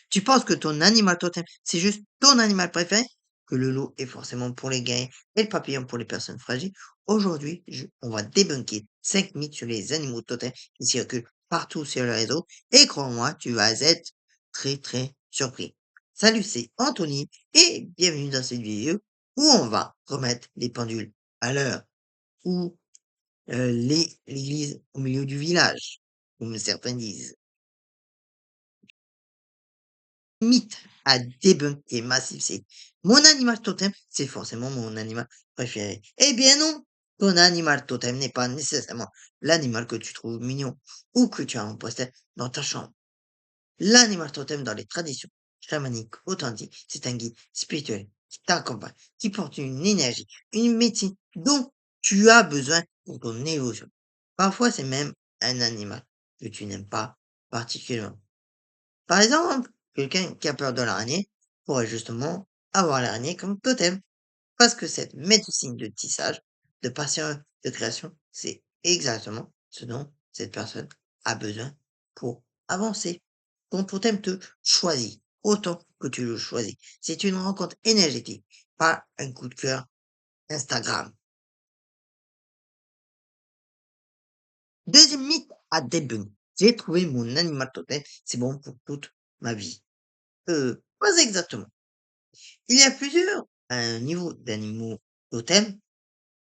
Tu penses que ton animal totem, c'est juste ton animal préféré? Que le loup est forcément pour les guerriers et le papillon pour les personnes fragiles? Aujourd'hui, on va débunker 5 mythes sur les animaux totems qui circulent partout sur le réseau et crois-moi, tu vas être très très surpris. Salut, c'est Anthony et bienvenue dans cette vidéo où on va remettre les pendules à l'heure ou l'église au milieu du village, comme certains disent. Mythe à débunker massif, c'est mon animal totem, c'est forcément mon animal préféré. Eh bien non, ton animal totem n'est pas nécessairement l'animal que tu trouves mignon ou que tu as en poster dans ta chambre. L'animal totem dans les traditions chamaniques authentiques, c'est un guide spirituel qui t'accompagne, qui porte une énergie, une médecine dont tu as besoin pour ton évolution. Parfois, c'est même un animal que tu n'aimes pas particulièrement. Par exemple, quelqu'un qui a peur de l'araignée pourrait justement avoir l'araignée comme totem, parce que cette médecine de tissage, de patience, de création, c'est exactement ce dont cette personne a besoin pour avancer. Ton totem te choisit autant que tu le choisis. C'est une rencontre énergétique, pas un coup de cœur Instagram. Deuxième mythe à débunk. J'ai trouvé mon animal totem, c'est bon pour toute ma vie. Pas exactement. Il y a plusieurs niveaux d'animaux totems.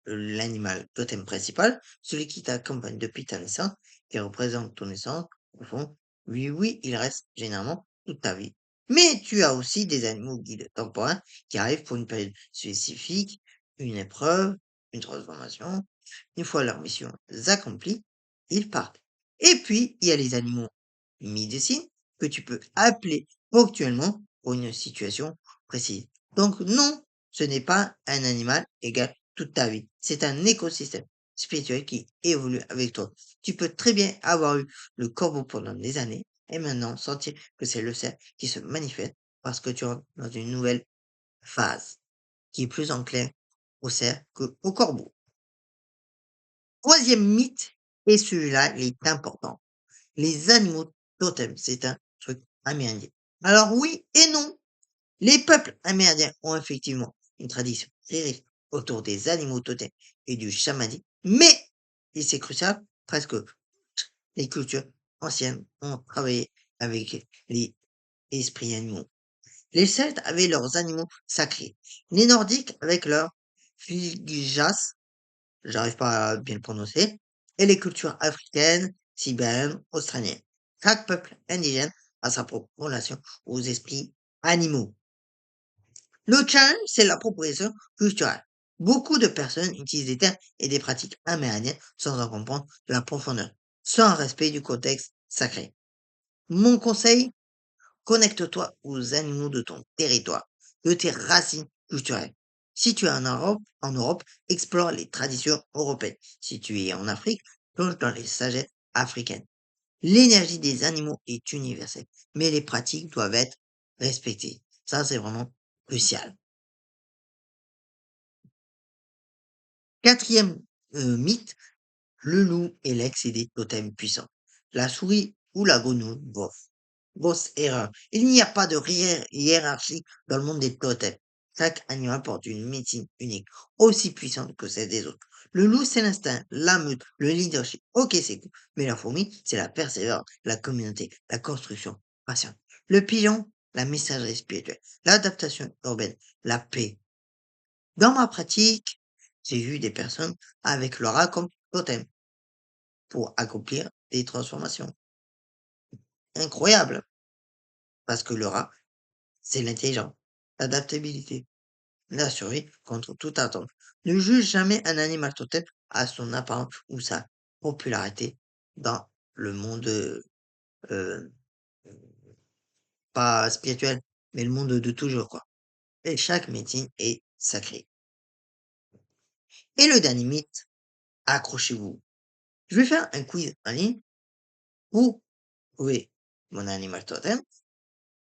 L'animal totem principal, celui qui t'accompagne depuis ta naissance, qui représente ton naissance, au fond, oui, oui, il reste généralement toute ta vie. Mais tu as aussi des animaux guides temporaires qui arrivent pour une période spécifique, une épreuve, une transformation. Une fois leur mission accomplie, ils partent. Et puis, il y a les animaux médecine que tu peux appeler ponctuellement pour une situation précise. Donc non, ce n'est pas un animal égal toute ta vie. C'est un écosystème spirituel qui évolue avec toi. Tu peux très bien avoir eu le corbeau pendant des années et maintenant sentir que c'est le cerf qui se manifeste parce que tu entres dans une nouvelle phase qui est plus enclin au cerf qu'au corbeau. Troisième mythe, et celui-là, il est important. Les animaux totems, c'est un truc amérindien. Alors oui et non. Les peuples amérindiens ont effectivement une tradition très riche autour des animaux totems et du chamanisme, mais, et c'est crucial, presque toutes les cultures anciennes ont travaillé avec les esprits animaux. Les Celtes avaient leurs animaux sacrés, les Nordiques avec leurs Fylgjas, j'arrive pas à bien le prononcer, et les cultures africaines, sibériennes, australiennes. Chaque peuple indigène a sa propre relation aux esprits animaux. Le challenge, c'est l'appropriation culturelle. Beaucoup de personnes utilisent des termes et des pratiques amérindiennes sans en comprendre la profondeur, sans respect du contexte sacré. Mon conseil, connecte-toi aux animaux de ton territoire, de tes racines culturelles. Si tu es en Europe, explore les traditions européennes. Si tu es en Afrique, plonge dans les sagesses africaines. L'énergie des animaux est universelle, mais les pratiques doivent être respectées. Ça, c'est vraiment crucial. Quatrième mythe, le loup est l'ex des totems puissants. La souris ou la grenouille, bof. Grosse erreur. Il n'y a pas de hiérarchie dans le monde des totems. Chaque animal porte une médecine unique, aussi puissante que celle des autres. Le loup, c'est l'instinct, la meute, le leadership. Ok, c'est cool. Mais la fourmi, c'est la persévérance, la communauté, la construction, patience. Le pigeon, la messagerie spirituelle, l'adaptation urbaine, la paix. Dans ma pratique, j'ai vu des personnes avec le rat comme totem pour accomplir des transformations. Incroyable, parce que le rat, c'est l'intelligence, l'adaptabilité, la survie contre toute attente. Ne juge jamais un animal totem à son apparence ou sa popularité dans le monde, euh, pas spirituel, mais le monde de toujours, quoi. Et chaque médecine est sacrée. Et le dernier mythe, accrochez-vous. Je vais faire un quiz en ligne pour trouver mon animal totem.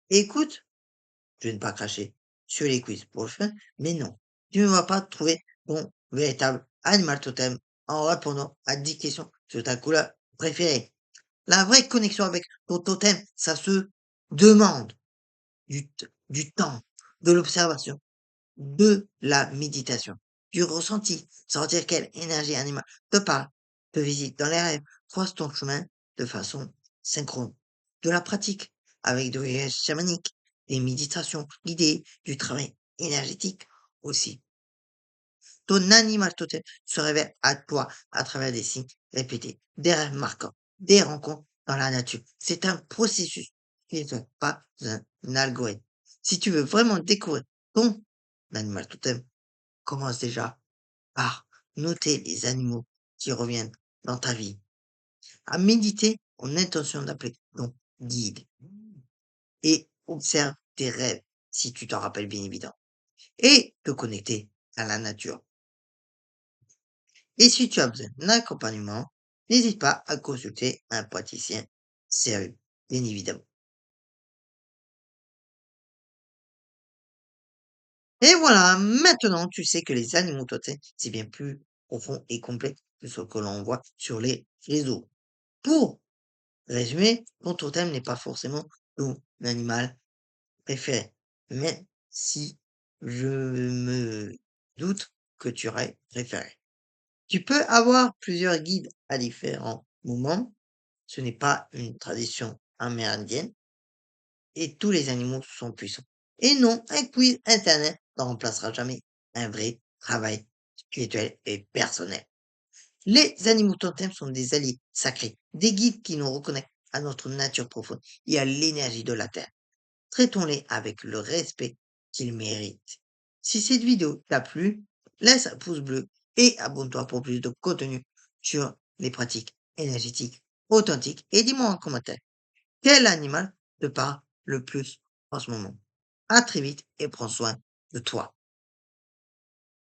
Et écoute, je vais ne pas cracher sur les quiz pour le fun, mais non, tu ne vas pas trouver ton véritable animal totem en répondant à 10 questions sur ta couleur préférée. La vraie connexion avec ton totem, ça se demande. du temps, de l'observation, de la méditation, du ressenti, sentir quelle énergie animale te parle, te visite dans les rêves, croise ton chemin de façon synchrone, de la pratique avec des voyages chamaniques, des méditations guidées, du travail énergétique aussi. Ton animal totem se révèle à toi à travers des signes répétés, des rêves marquants, des rencontres dans la nature. C'est un processus qui n'est pas un algorithme. Si tu veux vraiment découvrir ton animal totem, commence déjà par noter les animaux qui reviennent dans ta vie, à méditer en intention d'appeler ton guide et observe tes rêves si tu t'en rappelles bien évidemment et te connecter à la nature. Et si tu as besoin d'un accompagnement, n'hésite pas à consulter un praticien sérieux, bien évidemment. Et voilà, maintenant tu sais que les animaux totems, c'est bien plus profond et complexe que ce que l'on voit sur les réseaux. Pour résumer, ton totem n'est pas forcément ton animal préféré, même si je me doute que tu aurais préféré. Tu peux avoir plusieurs guides à différents moments. Ce n'est pas une tradition amérindienne et tous les animaux sont puissants. Et non, un quiz internet ne remplacera jamais un vrai travail spirituel et personnel. Les animaux totems sont des alliés sacrés, des guides qui nous reconnectent à notre nature profonde et à l'énergie de la Terre. Traitons-les avec le respect qu'ils méritent. Si cette vidéo t'a plu, laisse un pouce bleu et abonne-toi pour plus de contenu sur les pratiques énergétiques authentiques et dis-moi en commentaire quel animal te parle le plus en ce moment. À très vite et prends soin de toi.